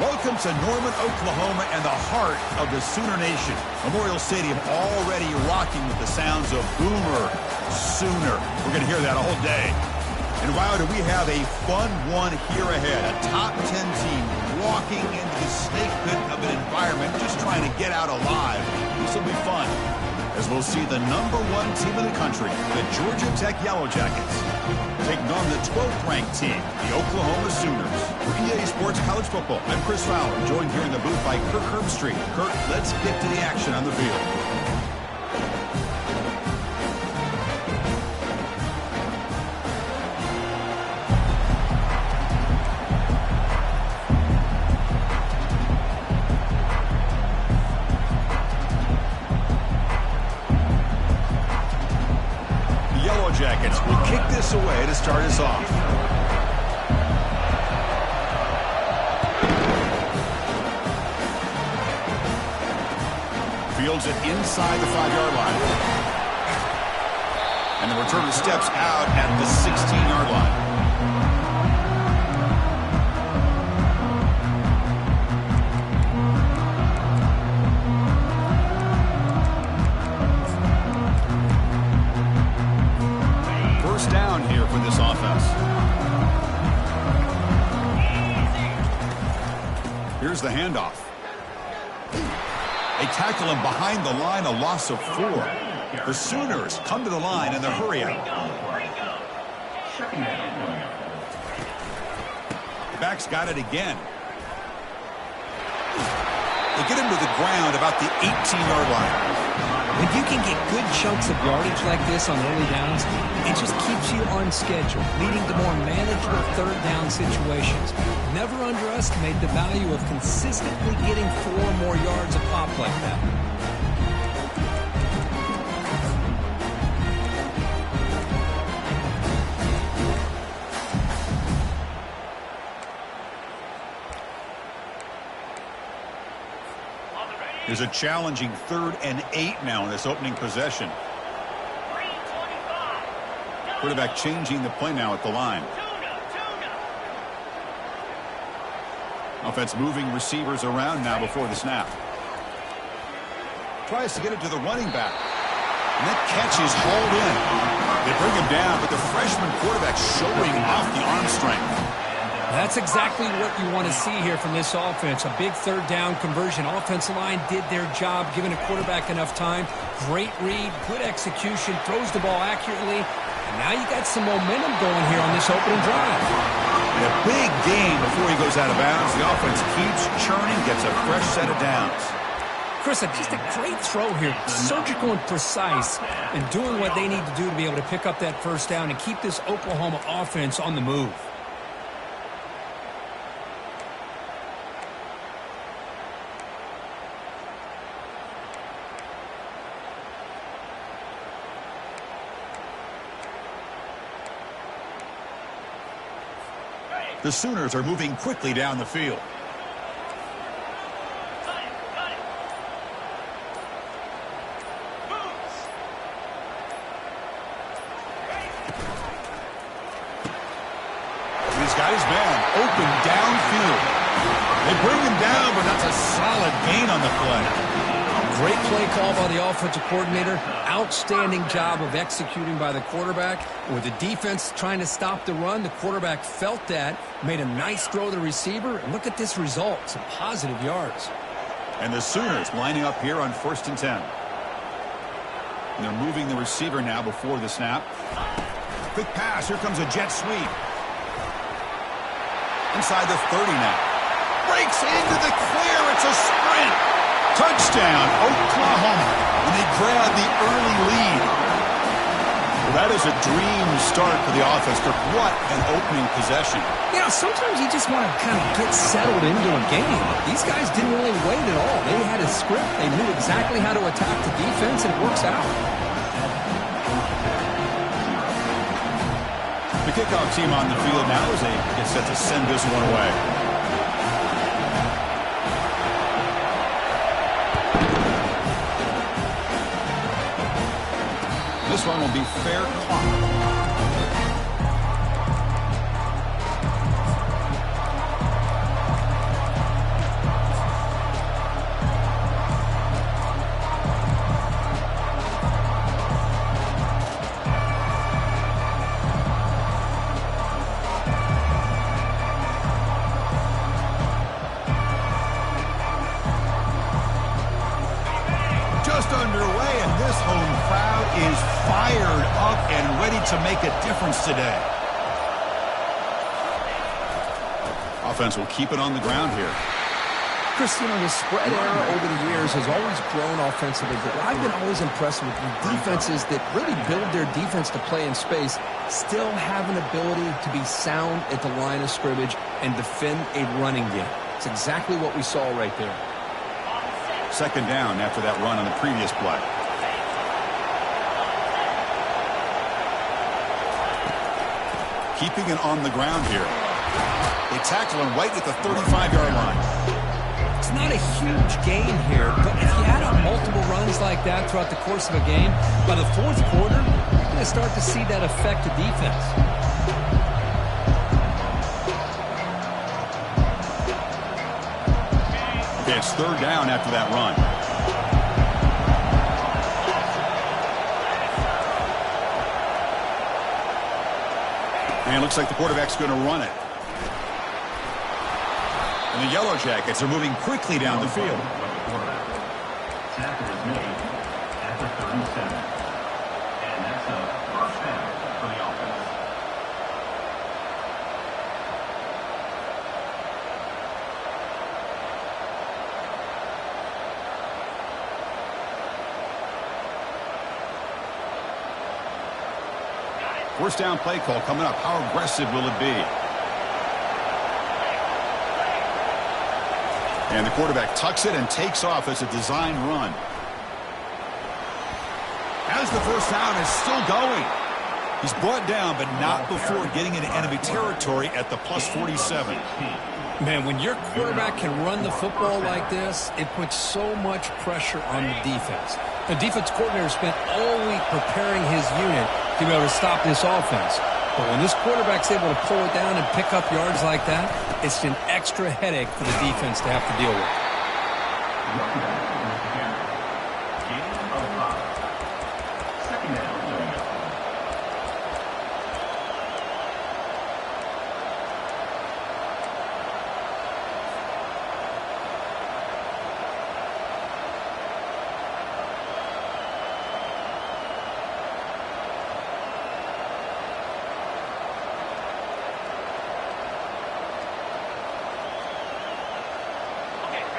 Welcome to Norman, Oklahoma, and the heart of the Sooner Nation. Memorial Stadium already rocking with the sounds of Boomer Sooner. We're going to hear that all day. And wow, do we have a fun one here ahead. A top 10 team walking into the snake pit of an environment, just trying to get out alive. This will be fun, as we'll see the #1 team in the country, the Georgia Tech Yellow Jackets, taking on the 12th ranked team, the Oklahoma Sooners. For EA Sports College Football, I'm Chris Fowler, joined here in the booth by Kirk Herbstreit. Kirk, let's get to the action on the field. Jackets will kick this away to start us off. Fields it inside the 5-yard line. And the returner steps out at the 16-yard line. Down here for this offense. Here's the handoff. They tackle him behind the line, a loss of 4. The Sooners come to the line in the hurry out. Back's got it again. They get him to the ground about the 18-yard line. When you can get good chunks of yardage like this on early downs, it just keeps you on schedule, leading to more manageable third down situations. Never underestimate the value of consistently getting 4 more yards a pop like that. There's a challenging 3rd and 8 now in this opening possession. Quarterback changing the play now at the line. Offense moving receivers around now before the snap. Tries to get it to the running back. And that catch is hauled in. They bring him down, but the freshman quarterback showing off the arm strength. That's exactly what you want to see here from this offense. A big 3rd down conversion. Offensive line did their job, giving a quarterback enough time. Great read, good execution, throws the ball accurately. And now you got some momentum going here on this opening drive. And a big gain before he goes out of bounds. The offense keeps churning, gets a fresh set of downs. Chris, just a great throw here. Surgical and precise, and doing what they need to do to be able to pick up that 1st down and keep this Oklahoma offense on the move. The Sooners are moving quickly down the field. He's got his man open downfield. They bring him down, but that's a solid gain on the play. Great play call by the offensive coordinator. Outstanding job of executing by the quarterback. With the defense trying to stop the run, the quarterback felt that, made a nice throw to the receiver, and look at this result. Some positive yards. And the Sooners lining up here on 1st and 10. And they're moving the receiver now before the snap. Quick pass. Here comes a jet sweep. Inside the 30 now. Breaks into the clear. It's a sprint. Touchdown, Oklahoma. And they grab the early lead. Well, that is a dream start for the offense. What an opening possession. You know, sometimes you just want to kind of get settled into a game. These guys didn't really wait at all. They had a script. They knew exactly how to attack the defense, and it works out. The kickoff team on the field now as they get set to send this one away. This one will be fair caught. to make a difference today. Offense will keep it on the ground here. Chris, the spread era over the years has always grown offensively, but I've been always impressed with the defenses that really build their defense to play in space, still have an ability to be sound at the line of scrimmage and defend a running game. It's exactly what we saw right there. Second down after that run on the previous play. Keeping it on the ground here. They tackle him right at the 35-yard line. It's not a huge gain here, but if you add up multiple runs like that throughout the course of a game, by the fourth quarter, you're going to start to see that affect the defense. Okay, it's third down after that run. And it looks like the quarterback's going to run it. And the Yellow Jackets are moving quickly down the field. Tackle is made at the 37. And that's a first down for the offense. First down play call coming up. How aggressive will it be? And the quarterback tucks it and takes off as a design run. As the first down is still going. He's brought down, but not before getting into enemy territory at the plus 47. Man, when your quarterback can run the football like this, it puts so much pressure on the defense. The defense coordinator spent all week preparing his unit to be able to stop this offense. But when this quarterback's able to pull it down and pick up yards like that, it's an extra headache for the defense to have to deal with. Second down.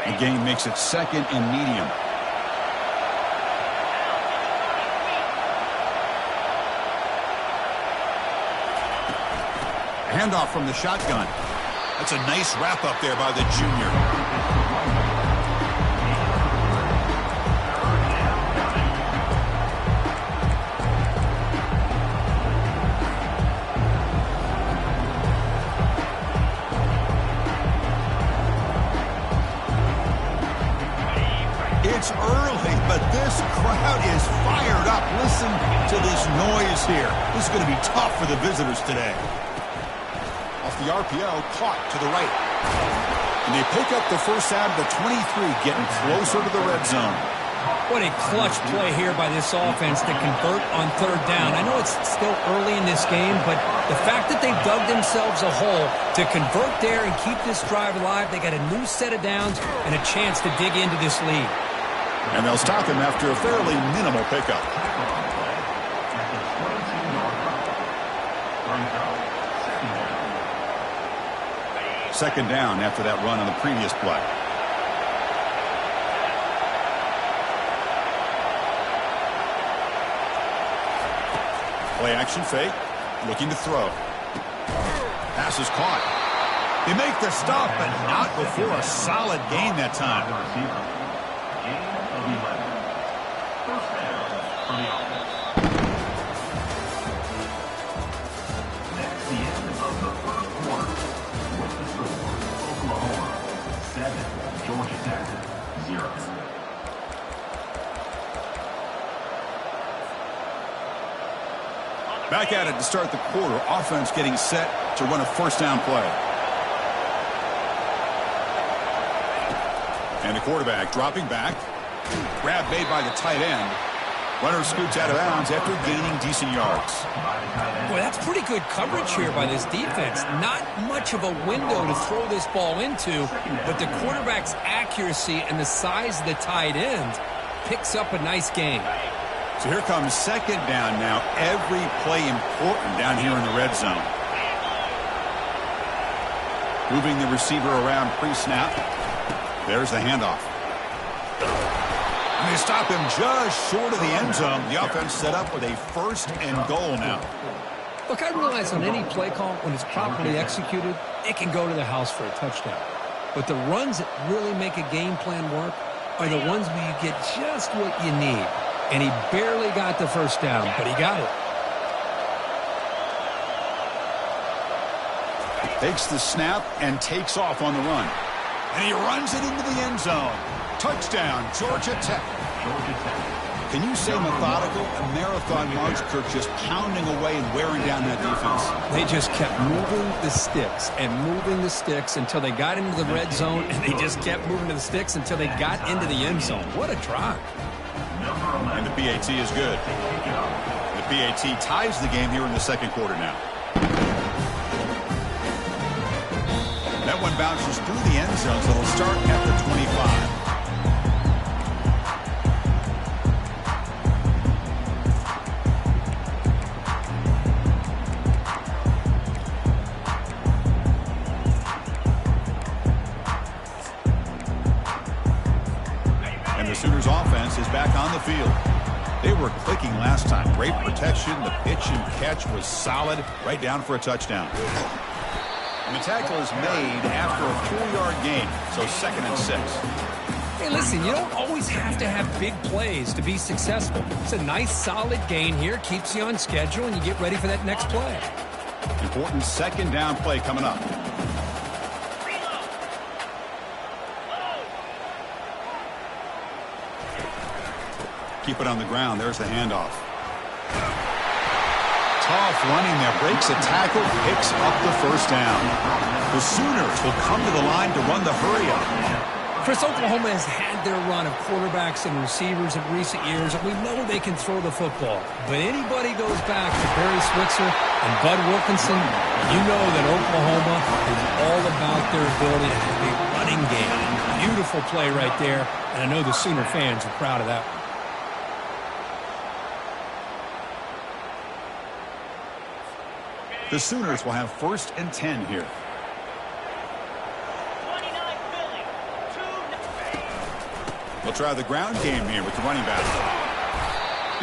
The game makes it second and medium. Handoff from the shotgun. That's a nice wrap up there by the junior. It's early, but this crowd is fired up. Listen to this noise here. This is going to be tough for the visitors today. Off the RPO, caught to the right. And they pick up the first out of the 23, getting closer to the red zone. What a clutch play here by this offense to convert on third down. I know it's still early in this game, but the fact that they've dug themselves a hole to convert there and keep this drive alive, they got a new set of downs and a chance to dig into this lead. And they'll stop him after a fairly minimal pickup. Second down after that run on the previous play. Play action fake. Looking to throw. Pass is caught. They make the stop, but not before a solid gain that time. First down for the offense. That's the end of the first quarter. With the score, Oklahoma 7, Georgia Tech 0. Back at it to start the quarter. Offense getting set to run a first down play. And the quarterback dropping back. Grab made by the tight end. Runner scoots out of bounds after gaining decent yards. Boy, that's pretty good coverage here by this defense. Not much of a window to throw this ball into, but the quarterback's accuracy and the size of the tight end picks up a nice gain. So here comes second down now. Every play important down here in the red zone. Moving the receiver around pre-snap. There's the handoff. And they stop him just short of the end zone. The offense set up with a 1st and goal now. Look, I realize on any play call, when it's properly executed, it can go to the house for a touchdown. But the runs that really make a game plan work are the ones where you get just what you need. And he barely got the first down, but he got it. Takes the snap and takes off on the run. And he runs it into the end zone. Touchdown, Georgia Tech. Can you say methodical? A marathon march, Kirk, just pounding away and wearing down that defense. They just kept moving the sticks and moving the sticks until they got into the red zone, and they just kept moving the sticks until they got into the end zone. What a drive. And the PAT is good. The PAT ties the game here in the second quarter now. That one bounces through the end zone, so they'll start at the 25. And the Sooners offense is back on the field. They were clicking last time. Great protection. The pitch and catch was solid. Right down for a touchdown. And the tackle is made after a 4-yard gain, so 2nd and 6. Hey, listen, you don't always have to have big plays to be successful. It's a nice, solid gain here. Keeps you on schedule, and you get ready for that next play. Important 2nd down play coming up. Keep it on the ground. There's the handoff. Tough running there. Breaks a tackle. Picks up the first down. The Sooners will come to the line to run the hurry-up. Chris, Oklahoma has had their run of quarterbacks and receivers in recent years, and we know they can throw the football. But anybody goes back to Barry Switzer and Bud Wilkinson, you know that Oklahoma is all about their ability to have a running game. Beautiful play right there, and I know the Sooner fans are proud of that. The Sooners will have 1st and 10 here. They'll try the ground game here with the running back.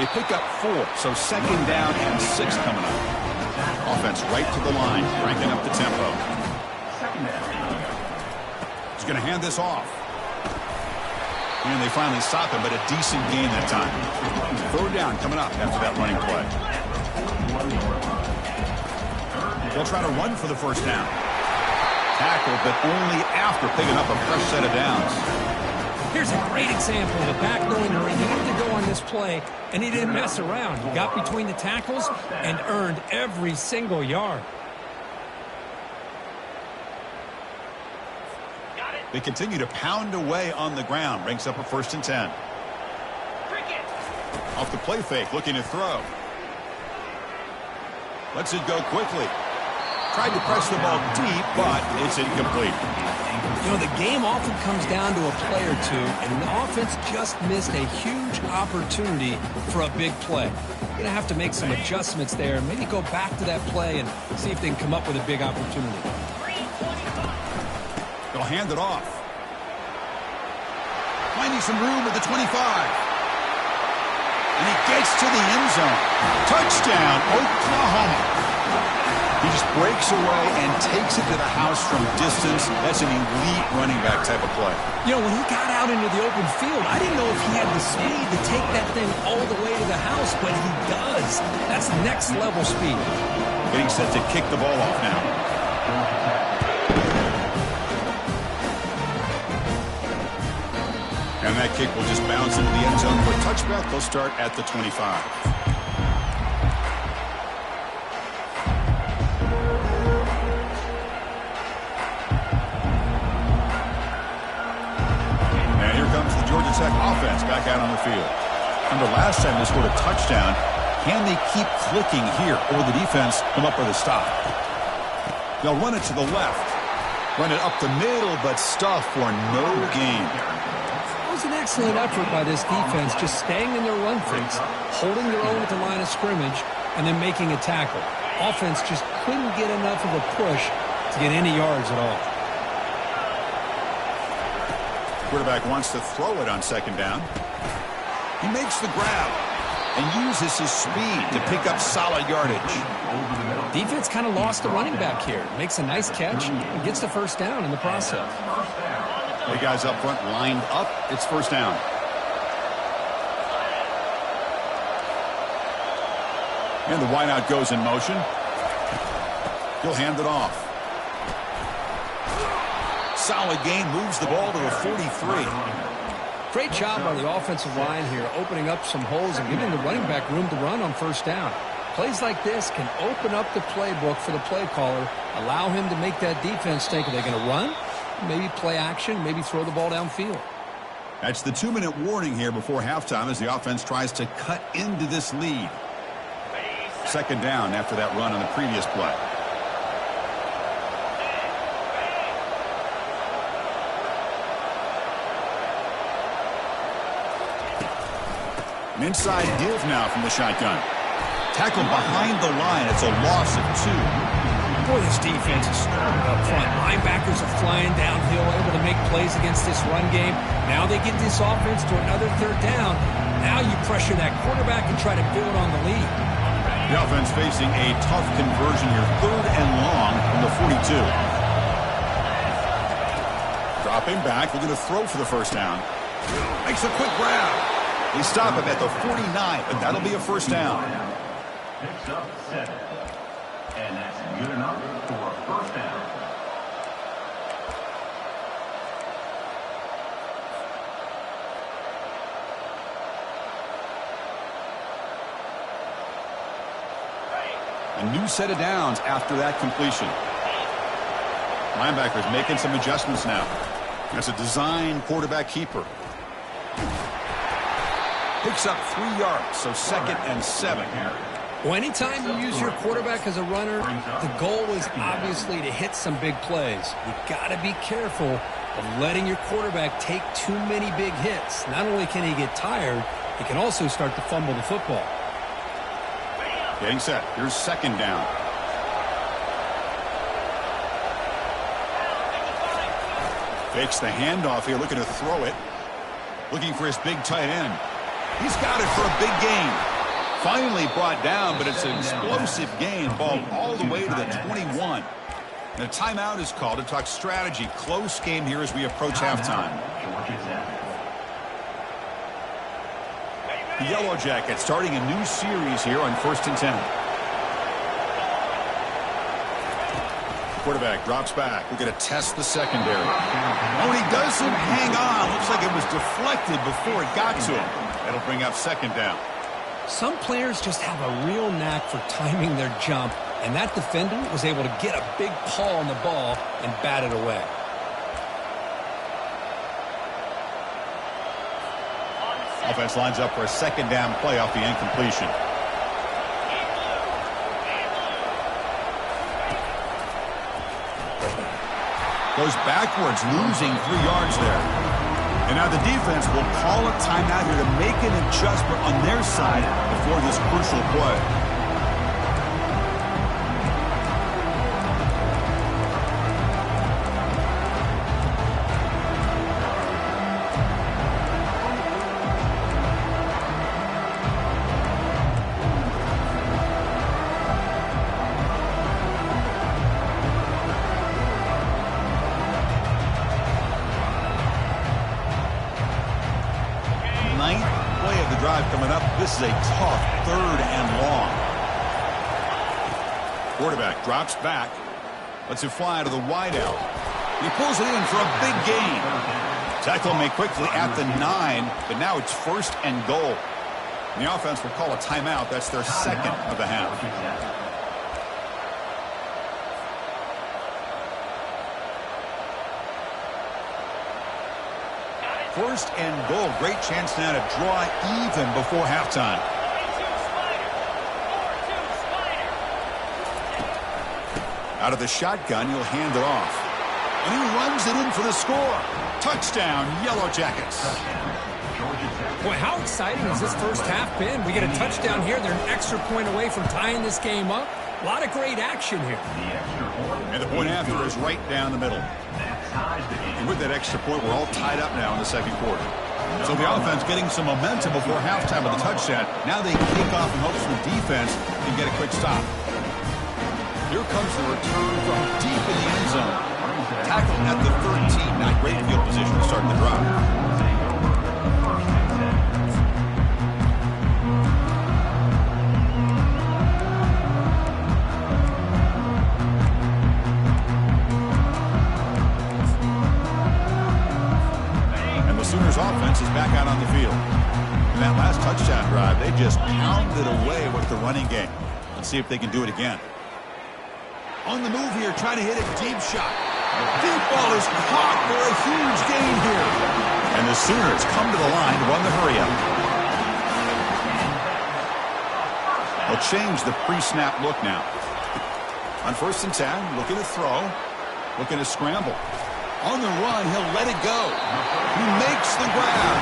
They pick up 4, so 2nd down and 6 coming up. Offense right to the line, cranking up the tempo. He's going to hand this off. And they finally stop him, but a decent gain that time. 3rd down coming up after that running play. They'll try to run for the first down. Tackled, but only after picking up a fresh set of downs. Here's a great example of a back knowing where he needed to go on this play, and he didn't mess around. He got between the tackles and earned every single yard. They continue to pound away on the ground. Brings up a 1st and 10. Off the play fake, looking to throw. Lets it go quickly. Tried to press the ball deep, but it's incomplete. You know, the game often comes down to a play or two, and the offense just missed a huge opportunity for a big play. You're going to have to make some adjustments there and maybe go back to that play and see if they can come up with a big opportunity. They'll hand it off. Finding some room at the 25. And he gets to the end zone. Touchdown, Oklahoma. He just breaks away and takes it to the house from distance. That's an elite running back type of play. You know, when he got out into the open field, I didn't know if he had the speed to take that thing all the way to the house, but he does. That's next level speed. Getting set to kick the ball off now. And that kick will just bounce into the end zone for a touchback. They'll start at the 25. Georgia Tech offense back out on the field. Remember last time they scored a touchdown. Can they keep clicking here, or the defense come up with a stop? They'll run it to the left. Run it up the middle, but stuff for no gain. It was an excellent effort by this defense, just staying in their run fix, holding their own at the line of scrimmage, and then making a tackle. Offense just couldn't get enough of a push to get any yards at all. Quarterback wants to throw it on second down. He makes the grab and uses his speed to pick up solid yardage. Defense kind of lost the running back here. Makes a nice catch and gets the first down in the process. The guys up front lined up. It's first down. And the wideout goes in motion. He'll hand it off. Solid gain, moves the ball to the 43. Great job by the offensive line here, opening up some holes and giving the running back room to run on first down. Plays like this can open up the playbook for the play caller, allow him to make that defense think, are they going to run? Maybe play action, maybe throw the ball downfield. That's the 2-minute warning here before halftime as the offense tries to cut into this lead. Second down after that run on the previous play. An inside give now from the shotgun. Tackled behind the line. It's a loss of 2. Boy, this defense is strong up front. Linebackers are flying downhill, able to make plays against this run game. Now they get this offense to another third down. Now you pressure that quarterback and try to build on the lead. The offense facing a tough conversion here. 3rd and long from the 42. Dropping back, looking to throw for the first down. Makes a quick grab. They stop him at the 49, but that'll be a first down. Picks up 7. And that's good enough for a first down. A new set of downs after that completion. Linebackers making some adjustments now. That's a design quarterback keeper. Picks up 3 yards, so 2nd and 7. Well, anytime you use your quarterback as a runner, the goal is obviously to hit some big plays. You got to be careful of letting your quarterback take too many big hits. Not only can he get tired, he can also start to fumble the football. Getting set. Here's second down. Fakes the handoff here, looking to throw it. Looking for his big tight end. He's got it for a big gain. Finally brought down, but it's an explosive gain. Ball all the way to the 21. And a timeout is called to talk strategy. Close game here as we approach halftime. The Yellow Jackets starting a new series here on 1st and 10. Quarterback drops back. We're going to test the secondary. Oh, and he doesn't hang on. Looks like it was deflected before it got to him. That'll bring up second down. Some players just have a real knack for timing their jump, and that defender was able to get a big paw on the ball and bat it away. Offense lines up for a second down play off the incompletion. Goes backwards, losing 3 yards there. And now the defense will call a timeout here to make an adjustment on their side before this crucial play. Coming up, this is a tough 3rd and long. Quarterback drops back, lets it fly to the wideout. He pulls it in for a big gain. Tackle made quickly at the 9, but now it's 1st and goal. And the offense will call a timeout. That's their 2nd of the half. 1st and goal. Great chance now to draw even before halftime. Out of the shotgun, he'll hand it off. And he runs it in for the score. Touchdown, Yellow Jackets. Boy, how exciting has this first half been? We get a touchdown here. They're an extra point away from tying this game up. A lot of great action here. And the point after is right down the middle. And with that extra point, we're all tied up now in the second quarter. So the offense getting some momentum before halftime with a touchdown. Now they kick off in hopes the defense can get a quick stop. Here comes the return from deep in the end zone. Tackled at the 13. Not great field position to start the drive. Offense is back out on the field. In that last touchdown drive, they just pounded away with the running game. Let's see if they can do it again. On the move here, trying to hit a deep shot. Deep ball is caught for a huge gain here. And the Sooners come to the line to run the hurry up. They'll change the pre-snap look now. On 1st and 10, looking to throw, looking to scramble. On the run, he'll let it go. He makes the grab.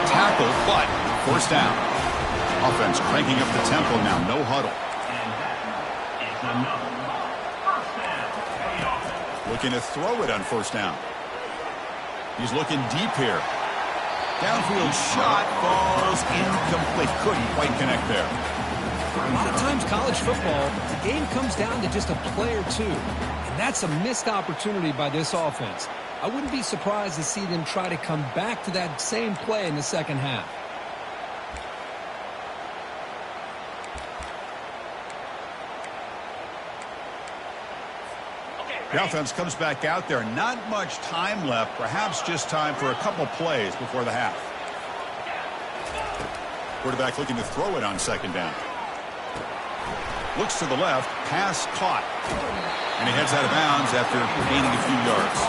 Tackle, but first down. Offense cranking up the tempo now. No huddle. Looking to throw it on 1st down. He's looking deep here. Downfield shot falls incomplete. Couldn't quite connect there. A lot of times college football, the game comes down to just a play or two. And that's a missed opportunity by this offense. I wouldn't be surprised to see them try to come back to that same play in the second half. The offense comes back out there. Not much time left. Perhaps just time for a couple plays before the half. Quarterback looking to throw it on 2nd down. Looks to the left. Pass caught. And he heads out of bounds after gaining a few yards.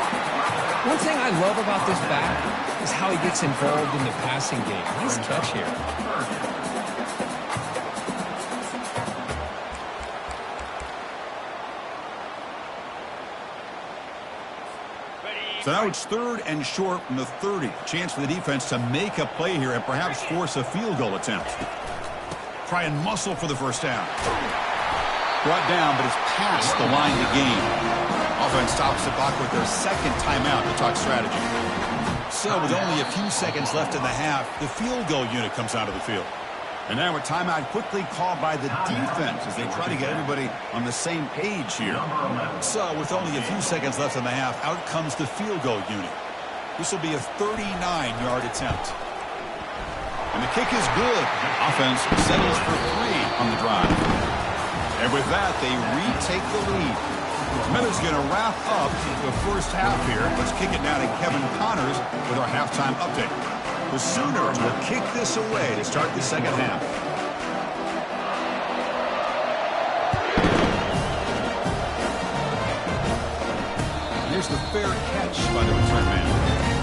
One thing I love about this back is how he gets involved in the passing game. Nice catch here. So now it's 3rd and short from the 30. Chance for the defense to make a play here and perhaps force a field goal attempt. Try and muscle for the 1st down. Brought down, but it's past the line to gain. Offense stops the clock with their 2nd timeout to talk strategy. So with only a few seconds left in the half, the field goal unit comes out of the field. And now a timeout quickly called by the defense as they try to get everybody on the same page here. So with only a few seconds left in the half, out comes the field goal unit. This will be a 39-yard attempt. And the kick is good. Offense settles for 3 on the drive. And with that, they retake the lead. Smithers going to wrap up the first half here. Let's kick it now to Kevin Connors with our halftime update. The Sooners will kick this away to start the second half. Here's the fair catch by the return man.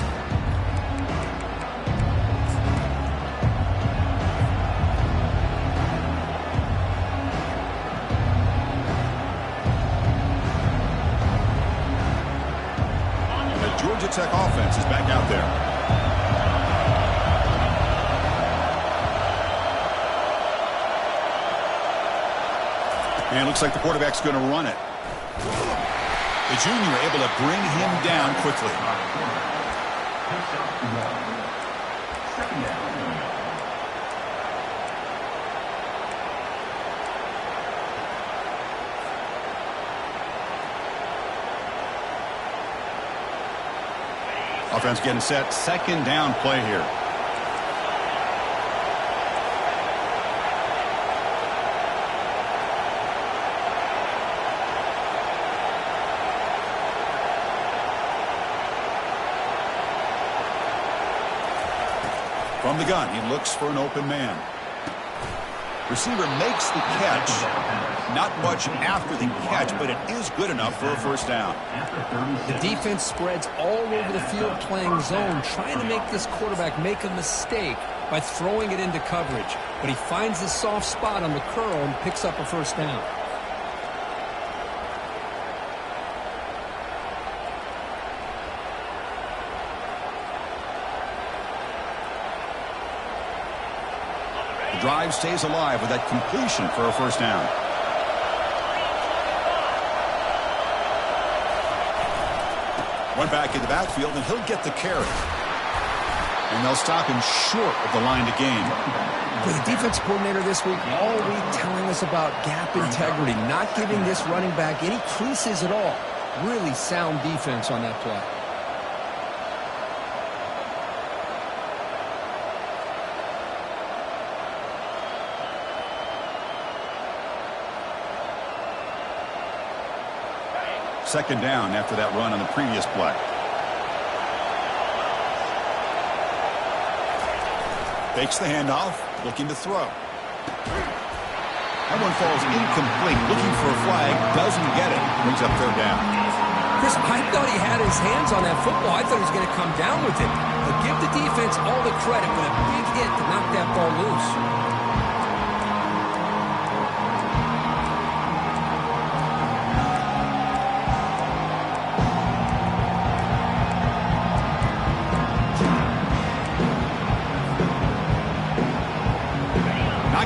Georgia Tech offense is back out there. And it looks like the quarterback's going to run it. The junior able to bring him down quickly. Offense getting set. 2nd down play here. From the gun, he looks for an open man. Receiver makes the catch. Not much after the catch, but it is good enough for a 1st down. The defense spreads all over the field playing zone, trying to make this quarterback make a mistake by throwing it into coverage. But he finds the soft spot on the curl and picks up a 1st down. drive stays alive with that completion for a first down. One back in the backfield, and he'll get the carry. And they'll stop him short of the line to gain. For the defense coordinator this week, all week telling us about gap integrity, not giving this running back any creases at all. Really sound defense on that play. Second down after that run on the previous play. Fakes the handoff, looking to throw. That one falls incomplete, looking for a flag, doesn't get it. Brings up third down. Chris, I thought he had his hands on that football. I thought he was going to come down with it. But give the defense all the credit with a big hit to knock that ball loose.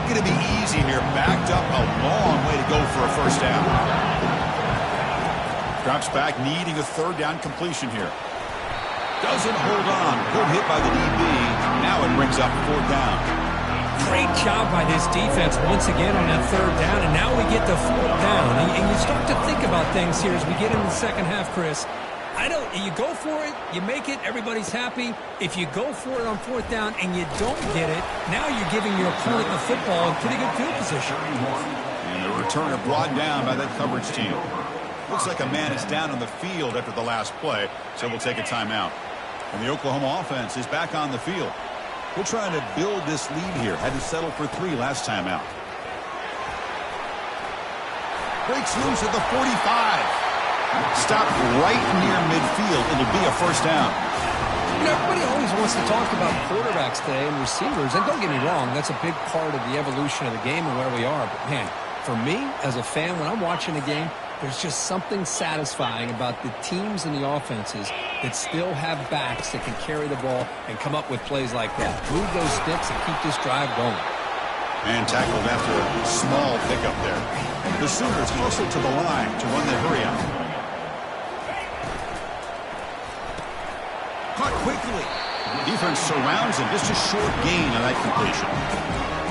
Going to be easy here. Backed up a long way to go for a first down. Drops back, needing a third down completion here. Doesn't hold on. Good hit by the DB. Now it brings up fourth down. Great job by this defense once again on that third down, and now we get the fourth down. And you start to think about things here as we get into the second half, Chris. You go for it, you make it, everybody's happy. If you go for it on fourth down and you don't get it, now you're giving your opponent the football in pretty good field position. And the returner brought down by that coverage team. Looks like a man is down on the field after the last play, so we'll take a timeout. And the Oklahoma offense is back on the field. We're trying to build this lead here. Had to settle for 3 last time out. Breaks loose at the 45. Stopped right near midfield. It'll be a first down. Everybody always wants to talk about quarterbacks today and receivers. And don't get me wrong, that's a big part of the evolution of the game and where we are. But, man, for me, as a fan, when I'm watching a game, there's just something satisfying about the teams and the offenses that still have backs that can carry the ball and come up with plays like that. Move those sticks and keep this drive going. And tackled after a small pickup there. The Sooners hustle to the line to run the hurry up. Caught quickly. Defense surrounds him. Just a short gain on that completion.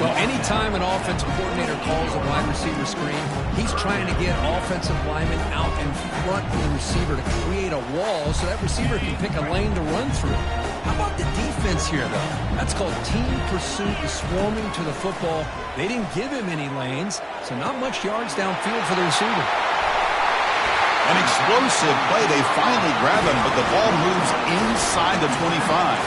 Well, anytime an offensive coordinator calls a wide receiver screen, he's trying to get offensive linemen out in front of the receiver to create a wall so that receiver can pick a lane to run through. How about the defense here, though? That's called team pursuit and swarming to the football. They didn't give him any lanes, so not much yards downfield for the receiver. An explosive play. They finally grab him, but the ball moves inside the 25.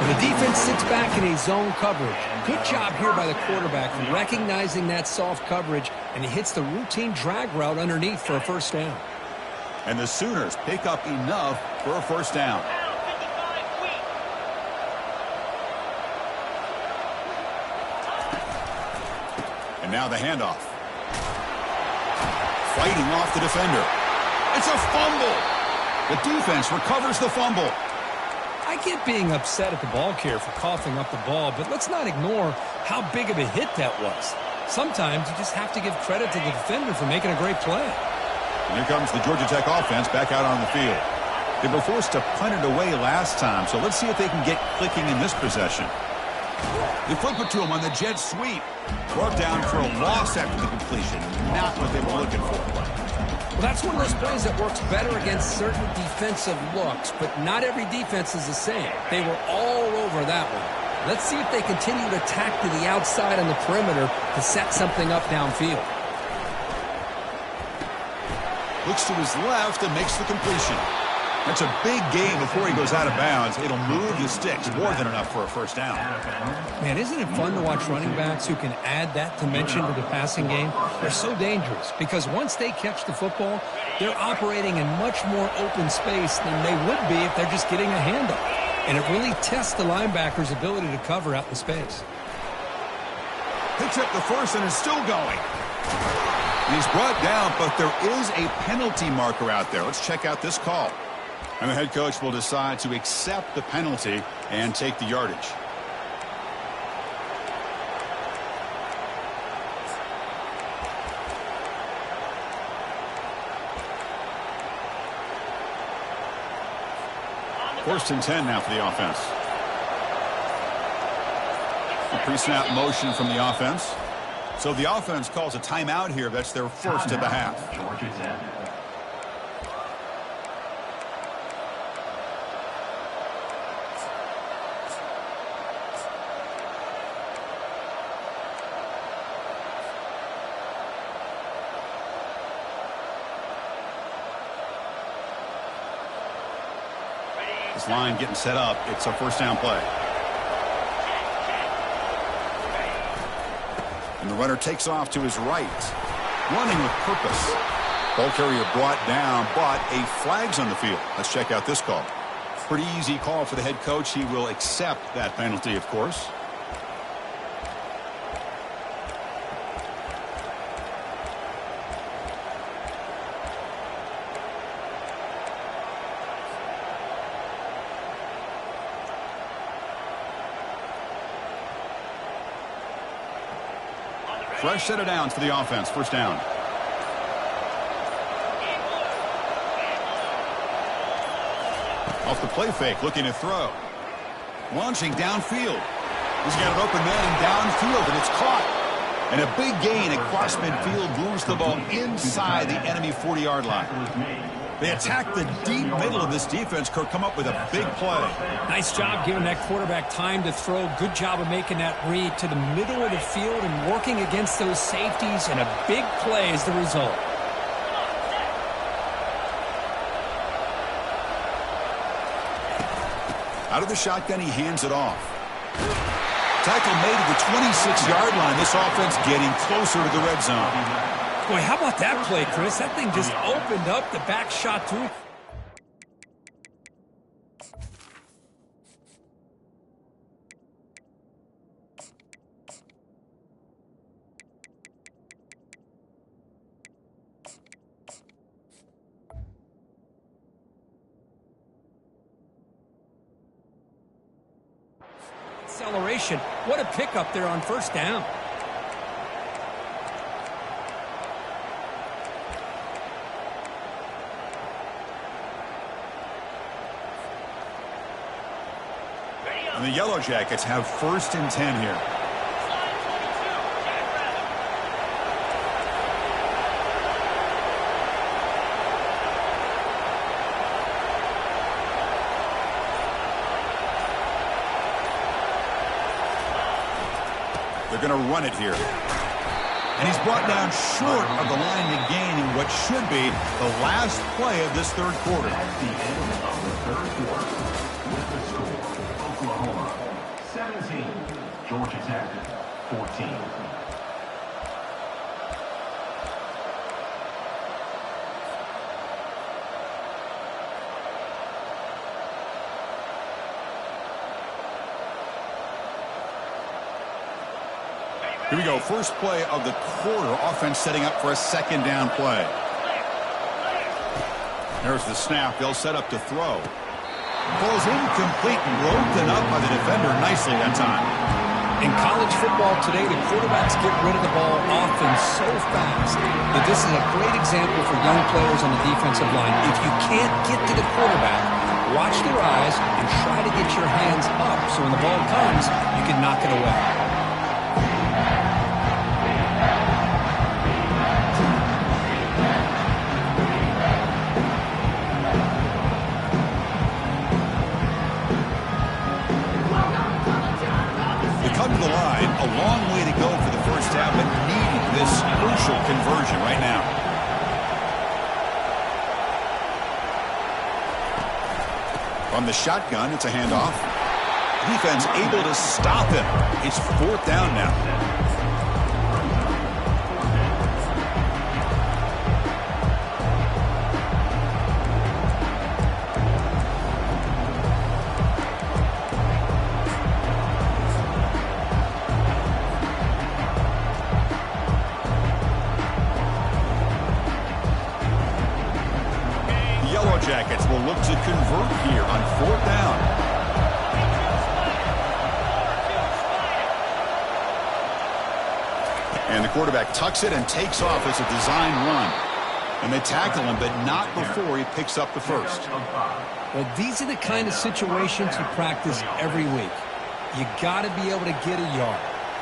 The defense sits back in a zone coverage. Good job here by the quarterback for recognizing that soft coverage, and he hits the routine drag route underneath for a first down. And the Sooners pick up enough for a first down. And now the handoff. Fighting off the defender. It's a fumble. The defense recovers the fumble. I get being upset at the ball carrier for coughing up the ball, but let's not ignore how big of a hit that was. Sometimes you just have to give credit to the defender for making a great play. And here comes the Georgia Tech offense back out on the field. They were forced to punt it away last time, so let's see if they can get clicking in this possession. They flip it to him on the jet sweep. Brought down for a loss after the completion. Not what they were looking for. Well, that's one of those plays that works better against certain defensive looks, but not every defense is the same. They were all over that one. Let's see if they continue to attack to the outside on the perimeter to set something up downfield. Looks to his left and makes the completion. That's a big gain before he goes out of bounds. It'll move the sticks, more than enough for a first down. Man, isn't it fun to watch running backs who can add that dimension to the passing game? They're so dangerous because once they catch the football, they're operating in much more open space than they would be if they're just getting a handoff. And it really tests the linebacker's ability to cover out in space. Picks up the first and is still going. And he's brought down, but there is a penalty marker out there. Let's check out this call. And the head coach will decide to accept the penalty and take the yardage. First and 10 now for the offense. A pre-snap motion from the offense. So the offense calls a timeout here. That's their first of the half. Georgia Tech. This line getting set up. It's a first down play. And the runner takes off to his right. Running with purpose. Ball carrier brought down, but a flag's on the field. Let's check out this call. Pretty easy call for the head coach. He will accept that penalty, of course. Fresh set of downs for the offense. First down. Off the play fake, looking to throw. Launching downfield. He's got an open man downfield, and it's caught. And a big gain across midfield moves the ball inside the enemy 40-yard line. They attack the deep middle of this defense, Kirk, come up with a big play. Nice job giving that quarterback time to throw. Good job of making that read to the middle of the field and working against those safeties, and a big play is the result. Out of the shotgun, he hands it off. Tackle made at the 26-yard line. This offense getting closer to the red zone. Boy, how about that play, Chris? That thing just opened up, the back shot through. Acceleration. What a pickup there on first down. And the Yellow Jackets have first and 10 here. They're going to run it here. And he's brought down short of the line to gain in what should be the last play of this third quarter. At the end of the third quarter, with the score, Oklahoma 17, Georgia Tech 14. Here we go. First play of the quarter. Offense setting up for a second down play. There's the snap. They'll set up to throw. Ball's incomplete and broken up by the defender nicely that time. In college football today, the quarterbacks get rid of the ball often so fast that this is a great example for young players on the defensive line. If you can't get to the quarterback, watch their eyes and try to get your hands up so when the ball comes, you can knock it away. Come to the line, a long way to go for the first half, but needing this crucial conversion right now. From the shotgun, it's a handoff. Defense able to stop him. It's fourth down now. Jackets will look to convert here on fourth down. And the quarterback tucks it and takes off as a design run. And they tackle him, but not before he picks up the first. Well, these are the kind of situations you practice every week. You got to be able to get a yard.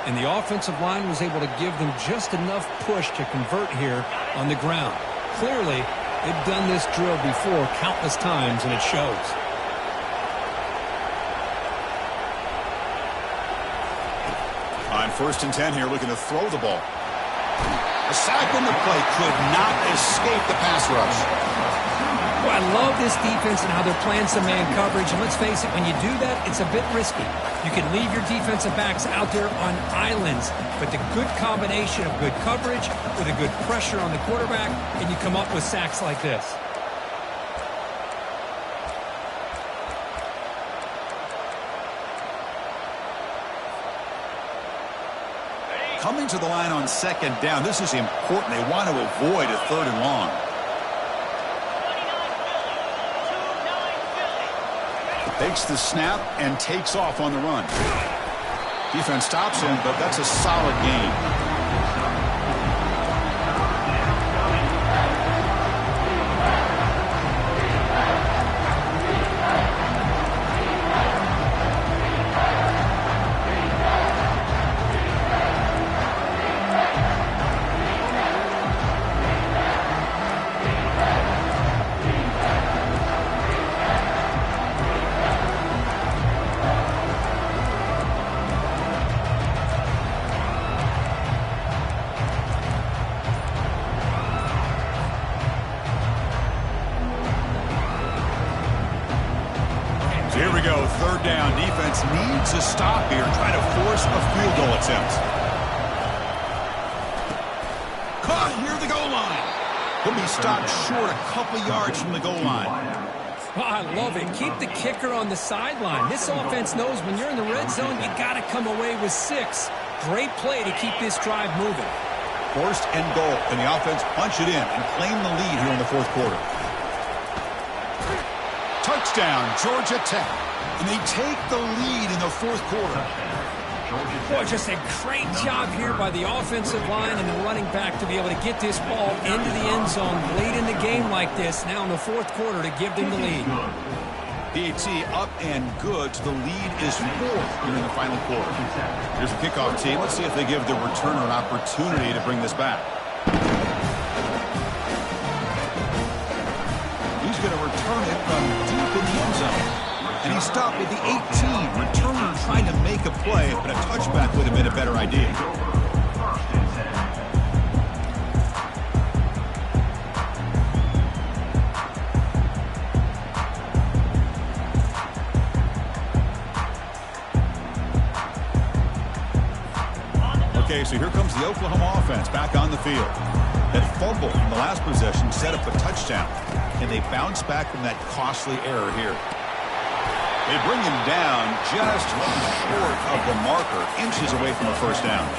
And the offensive line was able to give them just enough push to convert here on the ground. Clearly, they've done this drill before countless times, and it shows. On 1st and 10 here, looking to throw the ball. A sack in the play could not escape the pass rush. Well, I love this defense and how they're playing some man coverage. And let's face it, when you do that, it's a bit risky. You can leave your defensive backs out there on islands, but the good combination of good coverage with a good pressure on the quarterback, and you come up with sacks like this. Coming to the line on 2nd down, this is important. They want to avoid a 3rd and long. Takes the snap and takes off on the run. Defense stops him, but that's a solid gain. Here we go, 3rd down. Defense needs a stop here, trying to force a field goal attempt. Caught near the goal line. He'll be stopped short a couple yards from the goal line. Oh, I love it. Keep the kicker on the sideline. This offense knows when you're in the red zone, you got to come away with 6. Great play to keep this drive moving. 1st and goal. Can the offense punch it in and claim the lead here in the 4th quarter? Touchdown, Georgia Tech. And they take the lead in the 4th quarter. Boy, just a great job here by the offensive line and the running back to be able to get this ball into the end zone late in the game like this, now in the 4th quarter, to give them the lead. PAT up and good. The lead is 4th here in the final quarter. Here's the kickoff team. Let's see if they give the returner an opportunity to bring this back. He's going to return it from deep in the end zone. And he stopped with the 18. Returner trying to make a play, but a touchback would have been a better idea. Okay, so here comes the Oklahoma offense back on the field. That fumble in the last possession set up a touchdown, and they bounce back from that costly error here. They bring him down just short of the marker, inches away from a 1st down.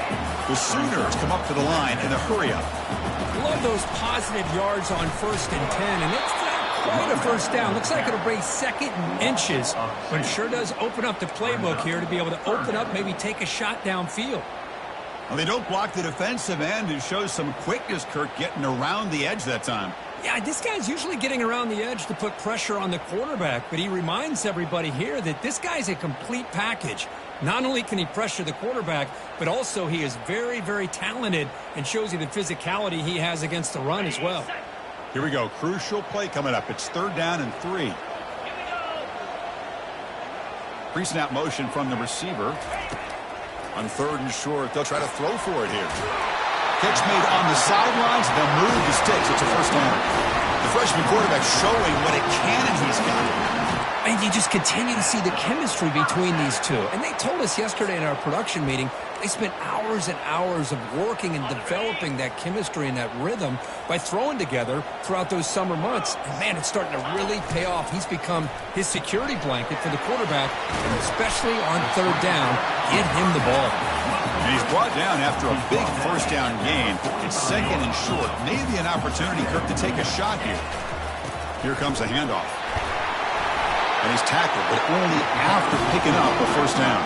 The Sooners come up to the line in a hurry-up. Love those positive yards on 1st and 10, and it's not quite a 1st down. Looks like it'll bring 2nd and inches, but it sure does open up the playbook here to be able to open up, maybe take a shot downfield. Well, they don't block the defensive end. It shows some quickness, Kirk, getting around the edge that time. Yeah, this guy's usually getting around the edge to put pressure on the quarterback, but he reminds everybody here that this guy's a complete package. Not only can he pressure the quarterback, but also he is very, very talented and shows you the physicality he has against the run as well. Here we go. Crucial play coming up. It's 3rd down and 3. Pre-snap motion from the receiver. On 3rd and short, they'll try to throw for it here. Catch made on the sidelines, the move to sticks. It's a 1st down. The freshman quarterback showing what a cannon he's got. And you just continue to see the chemistry between these two. And they told us yesterday in our production meeting, they spent hours and hours of working and developing that chemistry and that rhythm by throwing together throughout those summer months. And, man, it's starting to really pay off. He's become his security blanket for the quarterback, and especially on 3rd down, get him the ball. And he's brought down after a big 1st down gain. It's 2nd and short. Maybe an opportunity, Kirk, to take a shot here. Here comes a handoff. And he's tackled, but only after picking up a 1st down.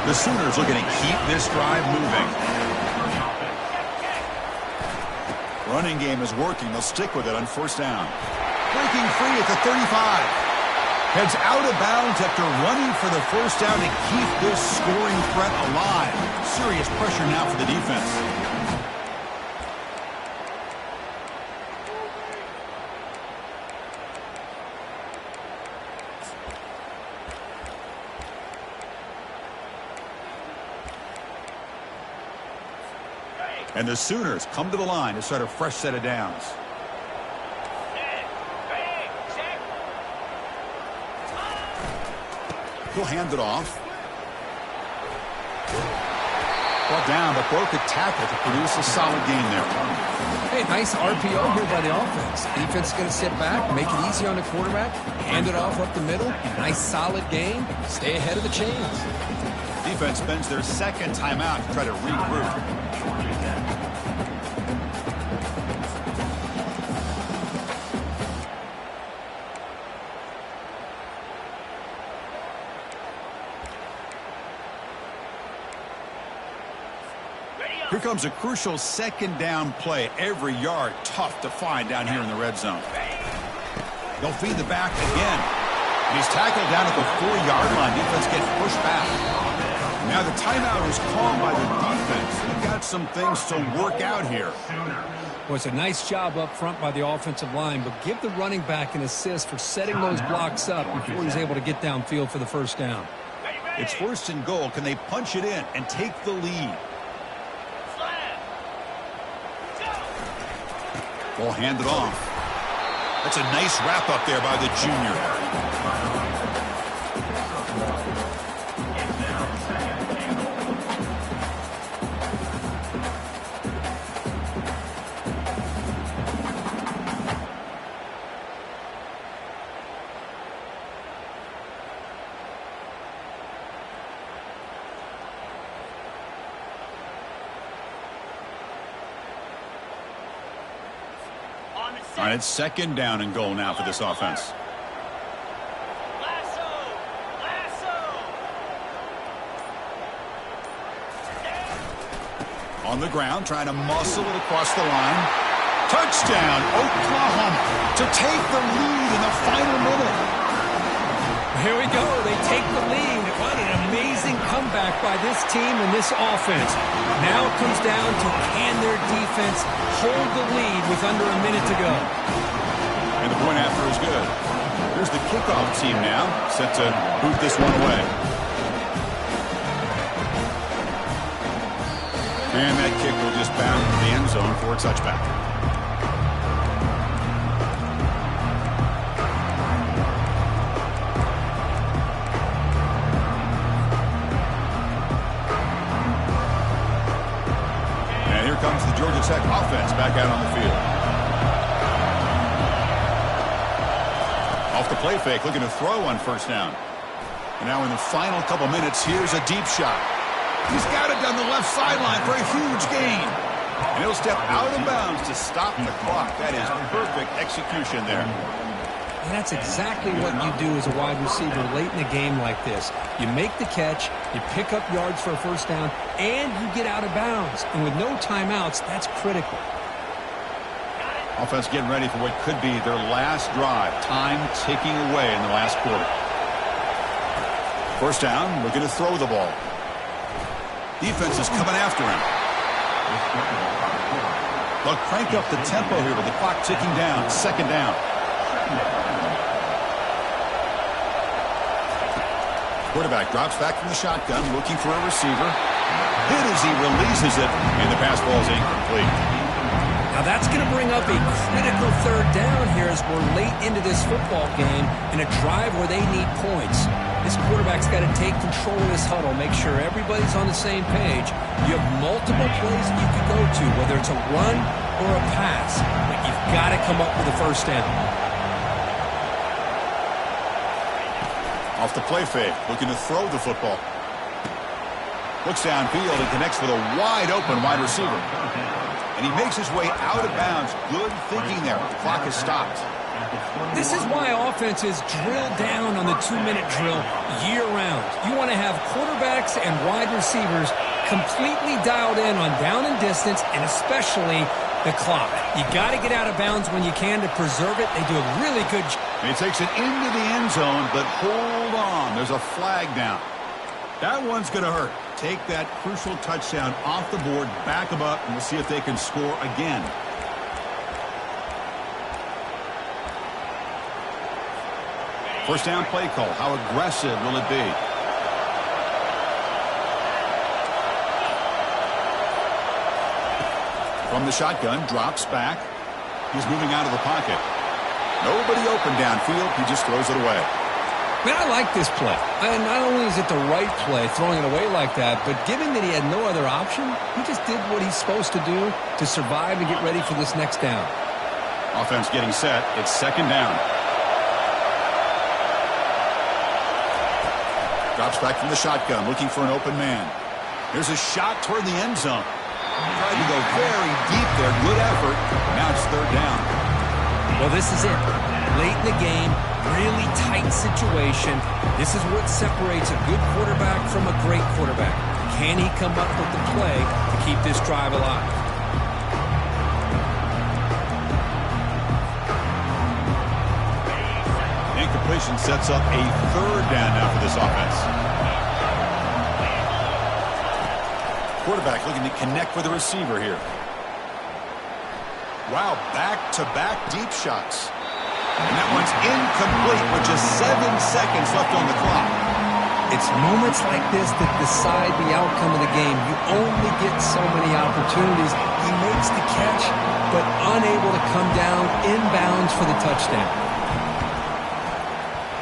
The Sooners looking to keep this drive moving. Running game is working. They'll stick with it on 1st down. Breaking free at the 35. Heads out of bounds after running for the first down to keep this scoring threat alive. Serious pressure now for the defense. And the Sooners come to the line to start a fresh set of downs. He'll hand it off. Brought down, but broke a tackle to produce a solid gain there. Hey, nice RPO here by the offense. Defense is going to sit back, make it easy on the quarterback, hand it off up the middle. Nice solid gain. Stay ahead of the chains. Defense spends their second timeout to try to regroup. Here comes a crucial second down play. Every yard tough to find down here in the red zone. They'll feed the back again. And he's tackled down at the 4-yard line. Defense gets pushed back. Now the timeout is called by the defense. They've got some things to work out here. Well, it's a nice job up front by the offensive line, but give the running back an assist for setting those blocks up before he's able to get downfield for the first down. It's first and goal. Can they punch it in and take the lead? Ball handed off. That's a nice wrap up there by the junior. All right, it's second down and goal now for this offense. On the ground, trying to muscle it across the line. Touchdown, Oklahoma, to take the lead in the final minute. Here we go. They take the lead. What an amazing comeback by this team and this offense. Now it comes down to can their defense hold the lead with under a minute to go. And the point after is good. Here's the kickoff team now, set to boot this one away. And that kick will just bound to the end zone for a touchback. And here comes the Georgia Tech offense back out on the field. Off the play fake, looking to throw on first down. And now in the final couple minutes, here's a deep shot. He's got it down the left sideline for a huge gain. And he'll step out of bounds to stop the clock. That is perfect execution there. And that's exactly what you do as a wide receiver late in a game like this. You make the catch, you pick up yards for a first down, and you get out of bounds. And with no timeouts, that's critical. Offense getting ready for what could be their last drive. Time ticking away in the last quarter. First down, looking to throw the ball. Defense is coming after him. They'll crank up the tempo here with the clock ticking down. Second down. Quarterback drops back from the shotgun, looking for a receiver. Hit as he releases it, and the pass ball is incomplete. Now that's going to bring up a critical third down here as we're late into this football game in a drive where they need points. This quarterback's got to take control of this huddle, make sure everybody's on the same page. You have multiple plays that you can go to, whether it's a run or a pass, but you've got to come up with a first down. Off the play fake, looking to throw the football. Looks downfield and connects with a wide-open wide receiver. And he makes his way out of bounds. Good thinking there. The clock has stopped. This is why offenses drill down on the 2-minute drill year-round. You want to have quarterbacks and wide receivers completely dialed in on down and distance, and especially The clock. You got to get out of bounds when you can to preserve it. They do a really good job. He takes it into the end zone, but hold on. There's a flag down. That one's going to hurt. Take that crucial touchdown off the board, back them up, and we'll see if they can score again. First down play call. How aggressive will it be? From the shotgun, drops back. He's moving out of the pocket. Nobody open downfield. He just throws it away. Man, I like this play. And not only is it the right play, throwing it away like that, but given that he had no other option, he just did what he's supposed to do to survive and get ready for this next down. Offense getting set. It's second down. Drops back from the shotgun, looking for an open man. Here's a shot toward the end zone. Tried to go very deep there. Good effort. Now it's third down. Well, this is it. Late in the game, really tight situation. This is what separates a good quarterback from a great quarterback. Can he come up with the play to keep this drive alive? Incompletion sets up a third down now for this offense. Quarterback looking to connect with the receiver here. Wow, back-to-back deep shots. And that one's incomplete with just 7 seconds left on the clock. It's moments like this that decide the outcome of the game. You only get so many opportunities. He makes the catch, but unable to come down inbounds for the touchdown.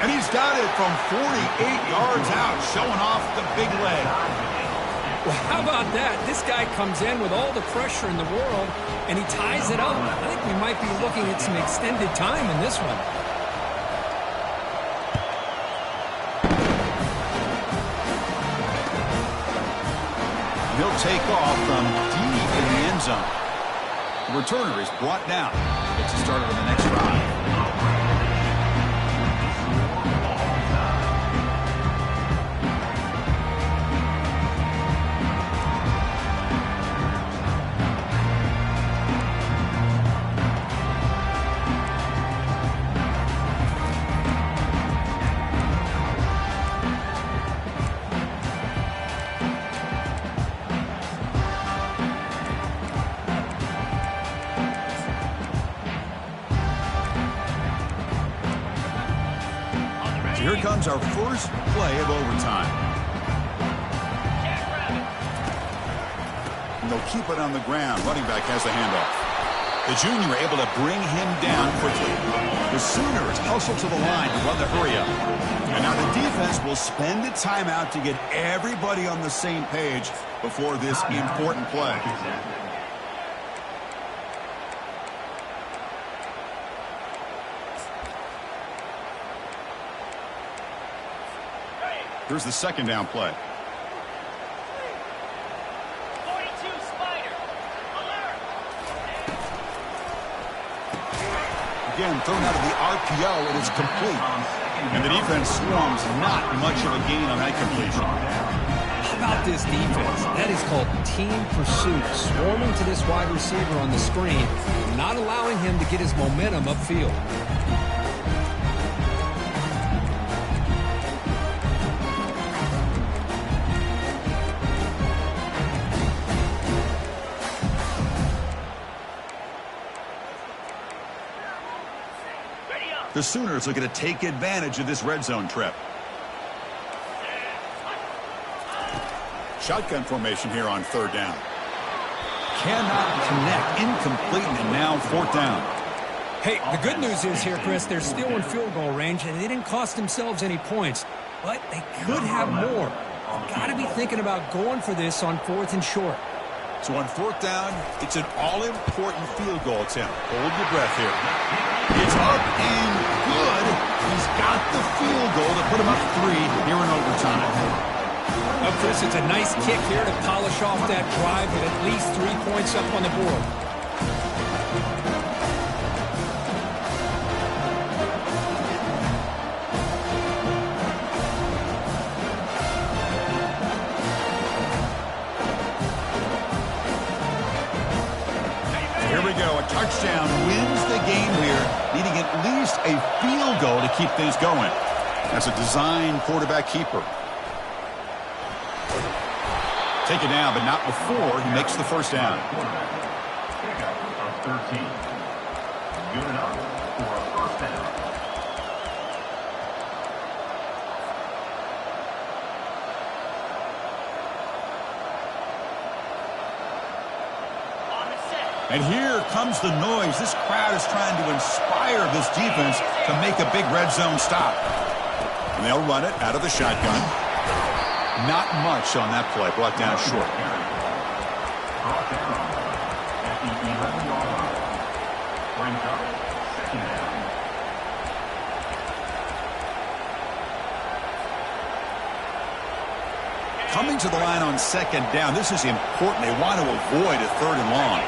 And he's got it from 48 yards out, showing off the big leg. Well, how about that? This guy comes in with all the pressure in the world, and he ties it up. I think we might be looking at some extended time in this one. He'll take off from deep in the end zone. The returner is brought down. Gets us started on the next drive. Here comes our first play of overtime. And they'll keep it on the ground. Running back has the handoff. The junior able to bring him down quickly. The Sooners hustle to the line to run the hurry up. And now the defense will spend a timeout to get everybody on the same page before this important play. Here's the second down play. 42 Spider. Alert. Again, thrown out of the RPO, and it's complete. And the defense swarms, not much of a gain on that completion. How about this defense? That is called team pursuit. Swarming to this wide receiver on the screen, not allowing him to get his momentum upfield. The Sooners are going to take advantage of this red zone trip. Shotgun formation here on third down. Cannot connect. Incomplete, and now fourth down. Hey, the good news is here, Chris, they're still in field goal range, and they didn't cost themselves any points. But they could have more. Got to be thinking about going for this on fourth and short. So on fourth down, it's an all-important field goal attempt. Hold your breath here. It's up and good. He's got the field goal to put him up 3 here in overtime. Well, Chris, it's a nice kick here to polish off that drive with at least 3 points up on the board. touchdown wins the game here, needing at least a field goal to keep things going. That's a design quarterback keeper. Take it down, but not before he makes the first down. Pickup of 13. Good enough for a first down. On the set. And here comes the noise. This crowd is trying to inspire this defense to make a big red zone stop. And they'll run it out of the shotgun. Not much on that play. Brought down short. Brought down at the 11-yard line. Brings up second down. Coming to the line on second down. This is important. They want to avoid a third and long.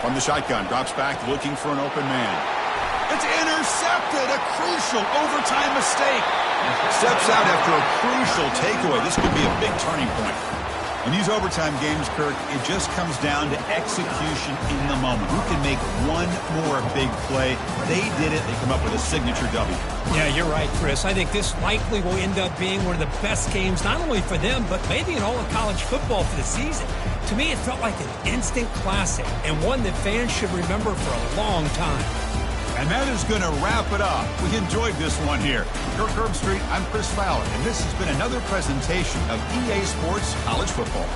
From the shotgun, drops back looking for an open man. It's intercepted. A crucial overtime mistake. Steps out after a crucial takeaway. This could be a big turning point. In these overtime games, Kirk, it just comes down to execution in the moment. Who can make one more big play? They did it. They come up with a signature W. Yeah, you're right, Chris. I think this likely will end up being one of the best games, not only for them, but maybe in all of college football for the season. To me, it felt like an instant classic and one that fans should remember for a long time. And that is going to wrap it up. We enjoyed this one here. Kirk Herbstreit, I'm Chris Fowler, and this has been another presentation of EA Sports College Football.